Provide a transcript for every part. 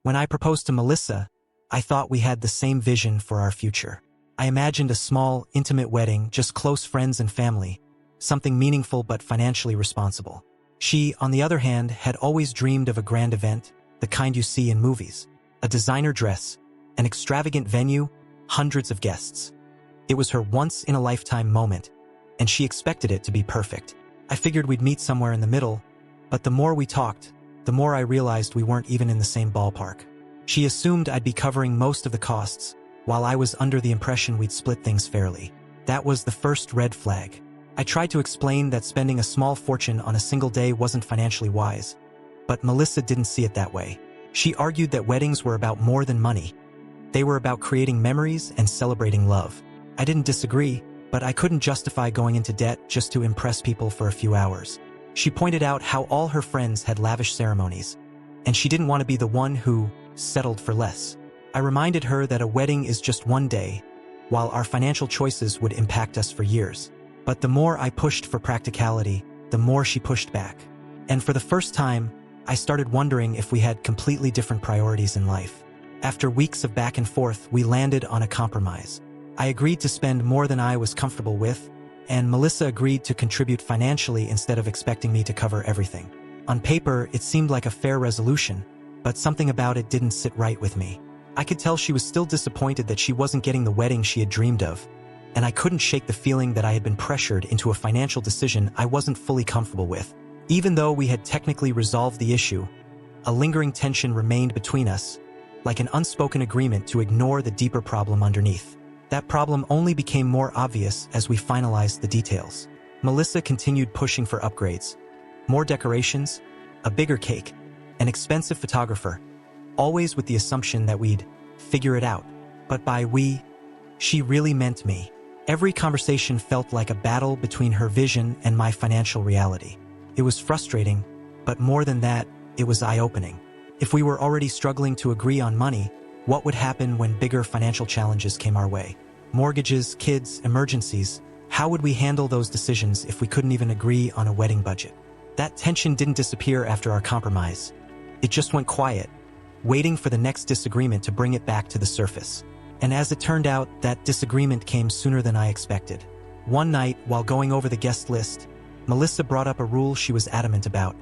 When I proposed to Melissa, I thought we had the same vision for our future. I imagined a small, intimate wedding, just close friends and family, something meaningful but financially responsible. She, on the other hand, had always dreamed of a grand event, the kind you see in movies. A designer dress, an extravagant venue, hundreds of guests. It was her once-in-a-lifetime moment, and she expected it to be perfect. I figured we'd meet somewhere in the middle, but the more we talked, the more I realized we weren't even in the same ballpark. She assumed I'd be covering most of the costs, while I was under the impression we'd split things fairly. That was the first red flag. I tried to explain that spending a small fortune on a single day wasn't financially wise, but Melissa didn't see it that way. She argued that weddings were about more than money. They were about creating memories and celebrating love. I didn't disagree, but I couldn't justify going into debt just to impress people for a few hours. She pointed out how all her friends had lavish ceremonies, and she didn't want to be the one who settled for less. I reminded her that a wedding is just one day, while our financial choices would impact us for years. But the more I pushed for practicality, the more she pushed back. And for the first time, I started wondering if we had completely different priorities in life. After weeks of back and forth, we landed on a compromise. I agreed to spend more than I was comfortable with, and Melissa agreed to contribute financially instead of expecting me to cover everything. On paper, it seemed like a fair resolution, but something about it didn't sit right with me. I could tell she was still disappointed that she wasn't getting the wedding she had dreamed of, and I couldn't shake the feeling that I had been pressured into a financial decision I wasn't fully comfortable with. Even though we had technically resolved the issue, a lingering tension remained between us, like an unspoken agreement to ignore the deeper problem underneath. That problem only became more obvious as we finalized the details. Melissa continued pushing for upgrades, more decorations, a bigger cake, an expensive photographer, always with the assumption that we'd figure it out. But by we, she really meant me. Every conversation felt like a battle between her vision and my financial reality. It was frustrating, but more than that, it was eye-opening. If we were already struggling to agree on money, what would happen when bigger financial challenges came our way? Mortgages, kids, emergencies. How would we handle those decisions if we couldn't even agree on a wedding budget? That tension didn't disappear after our compromise. It just went quiet, waiting for the next disagreement to bring it back to the surface. And as it turned out, that disagreement came sooner than I expected. One night, while going over the guest list, Melissa brought up a rule she was adamant about.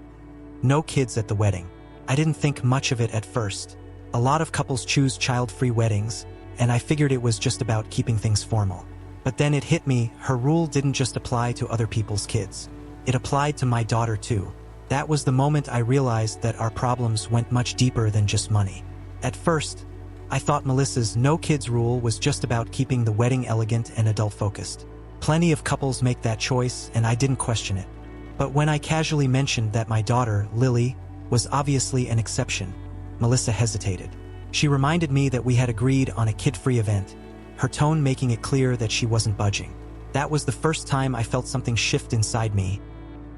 No kids at the wedding. I didn't think much of it at first. A lot of couples choose child-free weddings, and I figured it was just about keeping things formal. But then it hit me, her rule didn't just apply to other people's kids. It applied to my daughter too. That was the moment I realized that our problems went much deeper than just money. At first, I thought Melissa's no kids rule was just about keeping the wedding elegant and adult-focused. Plenty of couples make that choice, and I didn't question it. But when I casually mentioned that my daughter, Lily, was obviously an exception, Melissa hesitated. She reminded me that we had agreed on a kid-free event, her tone making it clear that she wasn't budging. That was the first time I felt something shift inside me,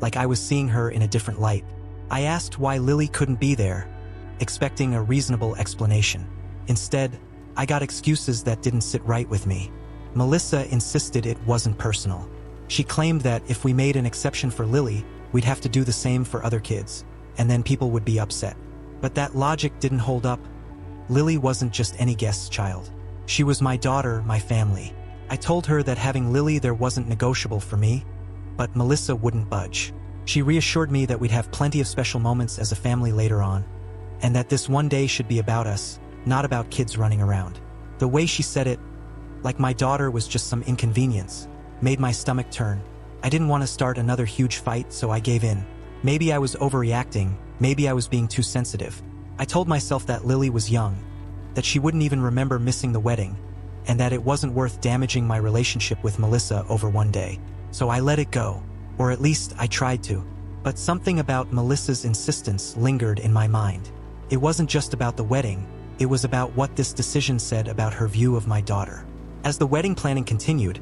like I was seeing her in a different light. I asked why Lily couldn't be there, expecting a reasonable explanation. Instead, I got excuses that didn't sit right with me. Melissa insisted it wasn't personal. She claimed that if we made an exception for Lily, we'd have to do the same for other kids, and then people would be upset. But that logic didn't hold up. Lily wasn't just any guest's child. She was my daughter, my family. I told her that having Lily there wasn't negotiable for me, but Melissa wouldn't budge. She reassured me that we'd have plenty of special moments as a family later on, and that this one day should be about us, not about kids running around. The way she said it, like my daughter was just some inconvenience, made my stomach turn. I didn't want to start another huge fight, so I gave in. Maybe I was overreacting, maybe I was being too sensitive. I told myself that Lily was young, that she wouldn't even remember missing the wedding, and that it wasn't worth damaging my relationship with Melissa over one day. So I let it go, or at least I tried to. But something about Melissa's insistence lingered in my mind. It wasn't just about the wedding, it was about what this decision said about her view of my daughter. As the wedding planning continued,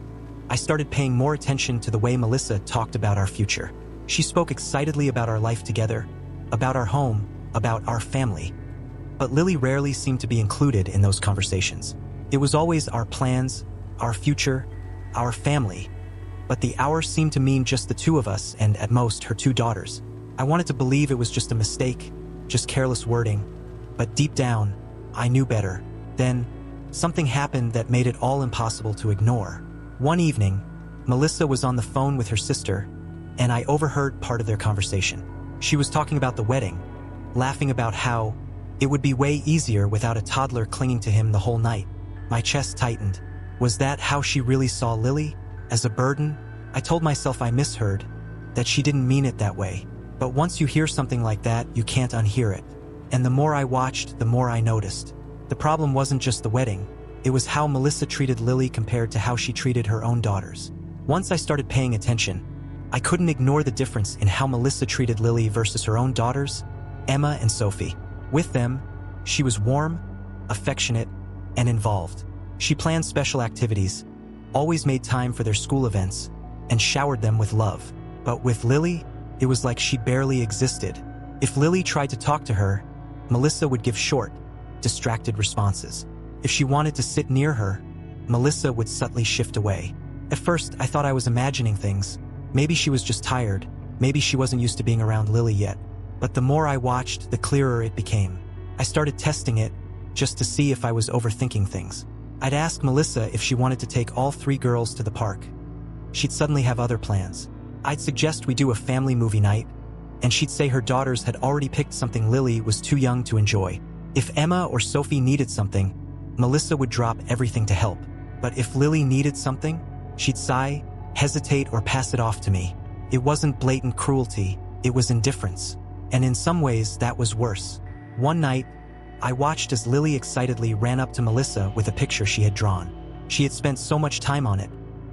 I started paying more attention to the way Melissa talked about our future. She spoke excitedly about our life together, about our home, about our family. But Lily rarely seemed to be included in those conversations. It was always our plans, our future, our family. But the hours seemed to mean just the two of us and, at most, her two daughters. I wanted to believe it was just a mistake, just careless wording. But deep down, I knew better. Then, something happened that made it all impossible to ignore. One evening, Melissa was on the phone with her sister, and I overheard part of their conversation. She was talking about the wedding, laughing about how it would be way easier without a toddler clinging to him the whole night. My chest tightened. Was that how she really saw Lily? As a burden? I told myself I misheard, that she didn't mean it that way. But once you hear something like that, you can't unhear it. And the more I watched, the more I noticed. The problem wasn't just the wedding. It was how Melissa treated Lily compared to how she treated her own daughters. Once I started paying attention, I couldn't ignore the difference in how Melissa treated Lily versus her own daughters, Emma and Sophie. With them, she was warm, affectionate, and involved. She planned special activities, always made time for their school events, and showered them with love. But with Lily, it was like she barely existed. If Lily tried to talk to her, Melissa would give short, distracted responses. If she wanted to sit near her, Melissa would subtly shift away. At first, I thought I was imagining things. Maybe she was just tired. Maybe she wasn't used to being around Lily yet. But the more I watched, the clearer it became. I started testing it, just to see if I was overthinking things. I'd ask Melissa if she wanted to take all 3 girls to the park. She'd suddenly have other plans. I'd suggest we do a family movie night, and she'd say her daughters had already picked something Lily was too young to enjoy. If Emma or Sophie needed something, Melissa would drop everything to help. But if Lily needed something, she'd sigh, hesitate, or pass it off to me. It wasn't blatant cruelty, it was indifference. And in some ways, that was worse. One night, I watched as Lily excitedly ran up to Melissa with a picture she had drawn. She had spent so much time on it,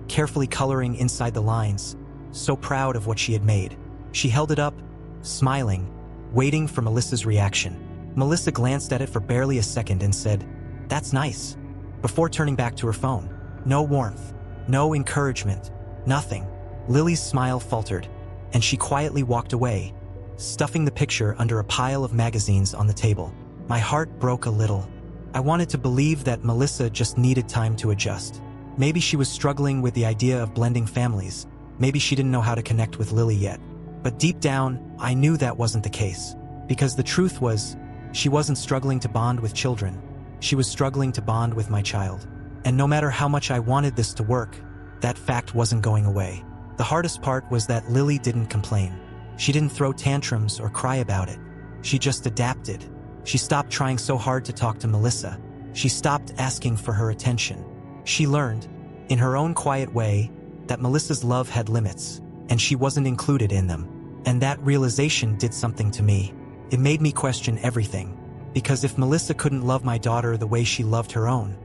carefully coloring inside the lines, so proud of what she had made. She held it up, smiling, waiting for Melissa's reaction. Melissa glanced at it for barely a second and said, "That's nice," before turning back to her phone. No warmth, no encouragement, nothing. Lily's smile faltered, and she quietly walked away, stuffing the picture under a pile of magazines on the table. My heart broke a little. I wanted to believe that Melissa just needed time to adjust. Maybe she was struggling with the idea of blending families. Maybe she didn't know how to connect with Lily yet. But deep down, I knew that wasn't the case. Because the truth was, she wasn't struggling to bond with children. She was struggling to bond with my child. And no matter how much I wanted this to work, that fact wasn't going away. The hardest part was that Lily didn't complain. She didn't throw tantrums or cry about it. She just adapted. She stopped trying so hard to talk to Melissa. She stopped asking for her attention. She learned, in her own quiet way, that Melissa's love had limits, and she wasn't included in them. And that realization did something to me. It made me question everything. Because if Melissa couldn't love my daughter the way she loved her own,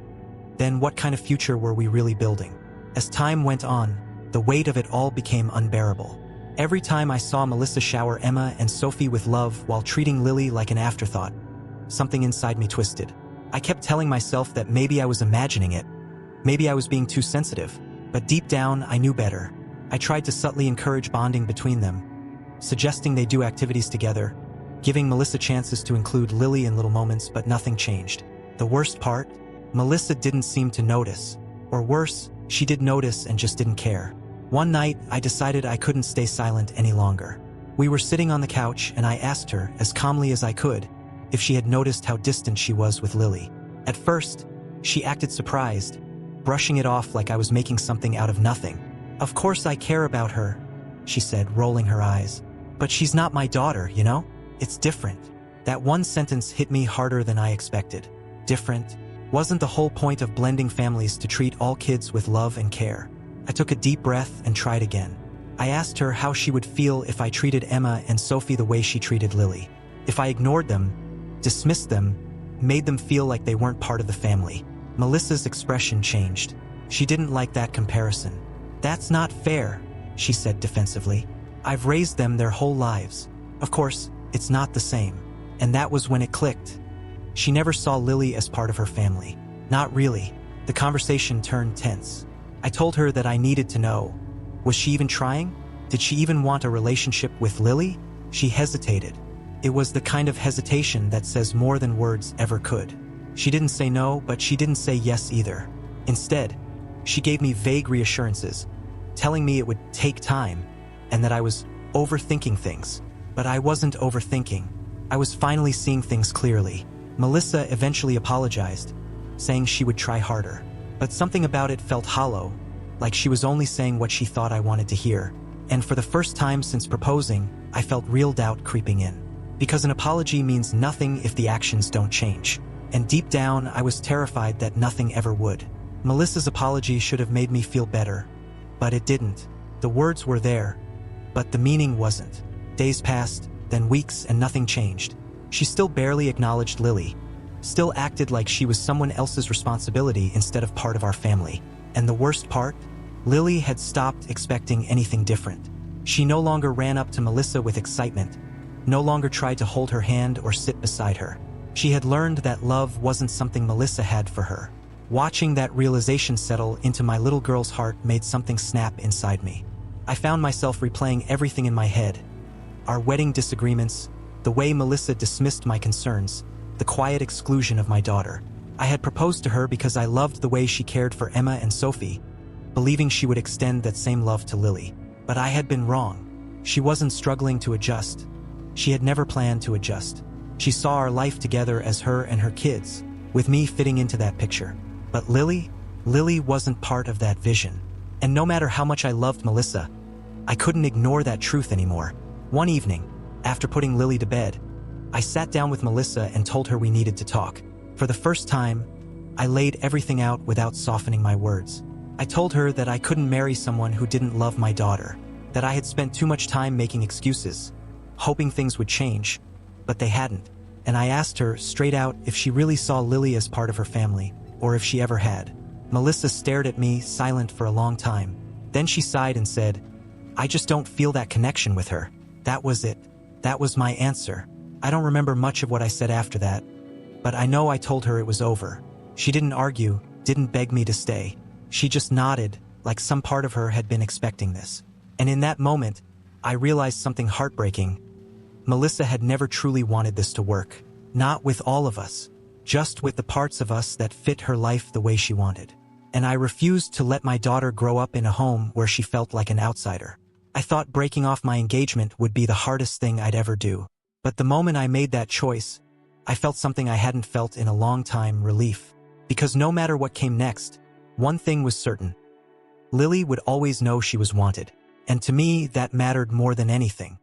then what kind of future were we really building? As time went on, the weight of it all became unbearable. Every time I saw Melissa shower Emma and Sophie with love while treating Lily like an afterthought, something inside me twisted. I kept telling myself that maybe I was imagining it. Maybe I was being too sensitive. But deep down, I knew better. I tried to subtly encourage bonding between them, suggesting they do activities together, giving Melissa chances to include Lily in little moments, but nothing changed. The worst part? Melissa didn't seem to notice. Or worse, she did notice and just didn't care. One night, I decided I couldn't stay silent any longer. We were sitting on the couch, and I asked her, as calmly as I could, if she had noticed how distant she was with Lily. At first, she acted surprised, brushing it off like I was making something out of nothing. "Of course I care about her," she said, rolling her eyes. "But she's not my daughter, you know? It's different." That one sentence hit me harder than I expected. Different? Wasn't the whole point of blending families to treat all kids with love and care? I took a deep breath and tried again. I asked her how she would feel if I treated Emma and Sophie the way she treated Lily. If I ignored them, dismissed them, made them feel like they weren't part of the family. Melissa's expression changed. She didn't like that comparison. "That's not fair," she said defensively. "I've raised them their whole lives. Of course, it's not the same." And that was when it clicked. She never saw Lily as part of her family. Not really. The conversation turned tense. I told her that I needed to know. Was she even trying? Did she even want a relationship with Lily? She hesitated. It was the kind of hesitation that says more than words ever could. She didn't say no, but she didn't say yes either. Instead, she gave me vague reassurances, telling me it would take time and that I was overthinking things. But I wasn't overthinking. I was finally seeing things clearly. Melissa eventually apologized, saying she would try harder. But something about it felt hollow, like she was only saying what she thought I wanted to hear. And for the first time since proposing, I felt real doubt creeping in. Because an apology means nothing if the actions don't change. And deep down, I was terrified that nothing ever would. Melissa's apology should have made me feel better, but it didn't. The words were there, but the meaning wasn't. Days passed, then weeks, and nothing changed. She still barely acknowledged Lily, still acted like she was someone else's responsibility instead of part of our family. And the worst part? Lily had stopped expecting anything different. She no longer ran up to Melissa with excitement, no longer tried to hold her hand or sit beside her. She had learned that love wasn't something Melissa had for her. Watching that realization settle into my little girl's heart made something snap inside me. I found myself replaying everything in my head. Our wedding disagreements, the way Melissa dismissed my concerns, the quiet exclusion of my daughter. I had proposed to her because I loved the way she cared for Emma and Sophie, believing she would extend that same love to Lily. But I had been wrong. She wasn't struggling to adjust. She had never planned to adjust. She saw our life together as her and her kids, with me fitting into that picture. But Lily wasn't part of that vision. And no matter how much I loved Melissa, I couldn't ignore that truth anymore. One evening, after putting Lily to bed, I sat down with Melissa and told her we needed to talk. For the first time, I laid everything out without softening my words. I told her that I couldn't marry someone who didn't love my daughter, that I had spent too much time making excuses, hoping things would change, but they hadn't. And I asked her straight out if she really saw Lily as part of her family, or if she ever had. Melissa stared at me, silent for a long time. Then she sighed and said, "I just don't feel that connection with her." That was it. That was my answer. I don't remember much of what I said after that, but I know I told her it was over. She didn't argue, didn't beg me to stay. She just nodded, like some part of her had been expecting this. And in that moment, I realized something heartbreaking. Melissa had never truly wanted this to work. Not with all of us. Just with the parts of us that fit her life the way she wanted. And I refused to let my daughter grow up in a home where she felt like an outsider. I thought breaking off my engagement would be the hardest thing I'd ever do. But the moment I made that choice, I felt something I hadn't felt in a long time: relief. Because no matter what came next, one thing was certain. Lily would always know she was wanted. And to me, that mattered more than anything.